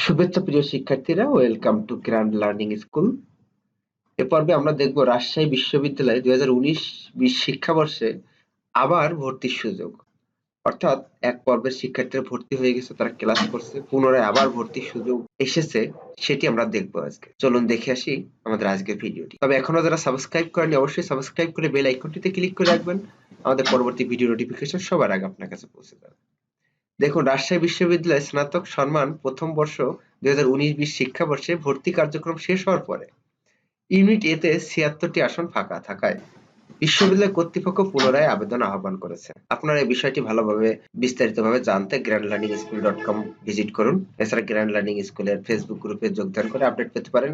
শুভেচ্ছা প্রিয় শিক্ষার্থীরা, welcome to grand learning school. এ পর্বে আমরা দেখব রাজশাহী বিশ্ববিদ্যালয়ে 2019-20 শিক্ষাবর্ষে আবার ভর্তির সুযোগ। অর্থাৎ এক পর্বের শিক্ষার্থীরা ভর্তি হয়ে গেছে, তারা ক্লাস করছে, পুনরায় আবার ভর্তির সুযোগ এসেছে, সেটি আমরা দেখবো আজকে। চলুন দেখে আসি আমাদের আজকের ভিডিওটি। তবে এখনো যারা সাবস্ক্রাইব করেনি অবশ্যই সাবস্ক্রাইব করে বেল আইকনটিতে ক্লিক করে রাখবেন, আমাদের পরবর্তী ভিডিও নোটিফিকেশন সবার আগে আপনার কাছে পৌঁছে যাবে। দেখুন, রাজশাহী বিশ্ববিদ্যালয়ে স্নাতক সম্মান প্রথম বর্ষ 2019-20 শিক্ষাবর্ষে ভর্তি কার্যক্রম শেষ হওয়ার পরে ইউনিট এ তে 76টি আসন ফাঁকা থাকায় বিশ্ববিদ্যালয় কর্তৃপক্ষ পুনরায় আবেদন আহ্বান করেছে। আপনারা এই বিষয়টি ভালোভাবে বিস্তারিতভাবে জানতে grandlearningschool.com ভিজিট করুন। এছাড়া গ্র্যান্ড লার্নিং স্কুলের ফেসবুক গ্রুপে যোগদান করে আপডেট পেতে পারেন।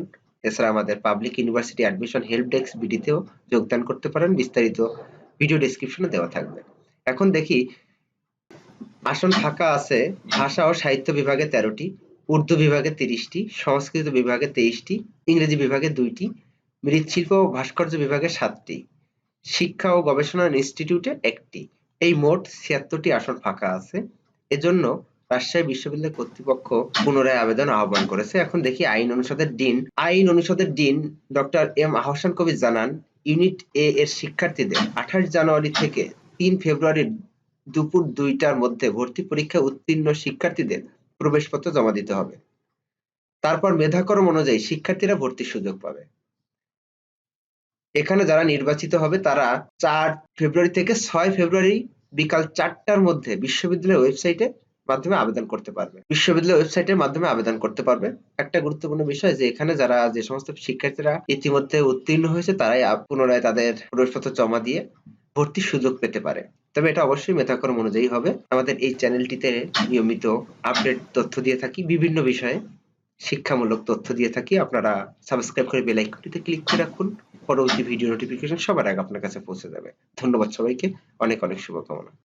এছাড়া আমাদের public university admission help desk বিডিতেও যোগদান করতে পারেন। বিস্তারিত ভিডিও ডেসক্রিপশনে দেওয়া থাকবে। এখন দেখি আসন ফাঁকা আছে ভাষা ও সাহিত্য বিভাগে 13টি, উর্দু বিভাগে 30টি, সংস্কৃত বিভাগে 23টি, ইংরেজি বিভাগে 2টি, মৃৎশিল্প ও ভাস্কর্য বিভাগে 7টি, শিক্ষা ও গবেষণা ইনস্টিটিউটে 1টি। এই মোট 76টি আসন ফাঁকা আছে। এজন্য রাজশাহী বিশ্ববিদ্যালয় কর্তৃপক্ষ পুনরায় আবেদন আহ্বান করেছে। এখন দেখি আইন অনুষদের ডিন ডক্টর এম আহসান কবির জানান, ইউনিট এ এর শিক্ষার্থীদের 28 জানুয়ারি থেকে 3 ফেব্রুয়ারি দুপুর 2টার মধ্যে ভর্তি পরীক্ষায় উত্তীর্ণ শিক্ষার্থীদের প্রবেশপত্র জমা দিতে হবে। তারপর মেধাক্রম অনুযায়ী শিক্ষার্থীরা ভর্তির সুযোগ পাবে। এখানে যারা নির্বাচিত হবে তারা 4 ফেব্রুয়ারি থেকে 6 ফেব্রুয়ারি বিকাল 4টার মধ্যে বিশ্ববিদ্যালয়ের ওয়েবসাইটের মাধ্যমে আবেদন করতে পারবে। বিশ্ববিদ্যালয়ের ওয়েবসাইটের মাধ্যমে আবেদন করতে পারবে। একটা গুরুত্বপূর্ণ বিষয় যে এখানে যে সমস্ত শিক্ষার্থীরা ইতিমধ্যে উত্তীর্ণ হয়েছে তারাই পুনরায় তাদের প্রবেশপত্র জমা দিয়ে ভর্তির সুযোগ পেতে পারে। তবে এটা অবশ্যই মেধাক্রম অনুযায়ী হবে। আমাদের এই চ্যানেলটিতে নিয়মিত আপডেট তথ্য দিয়ে থাকি, বিভিন্ন বিষয়ে শিক্ষামূলক তথ্য দিয়ে থাকি। আপনারা সাবস্ক্রাইব করে বেল আইকনটিতে ক্লিক করে রাখুন, পরবর্তী ভিডিও নোটিফিকেশন সবার আগে আপনার কাছে পৌঁছে যাবে। ধন্যবাদ সবাইকে, অনেক অনেক শুভকামনা।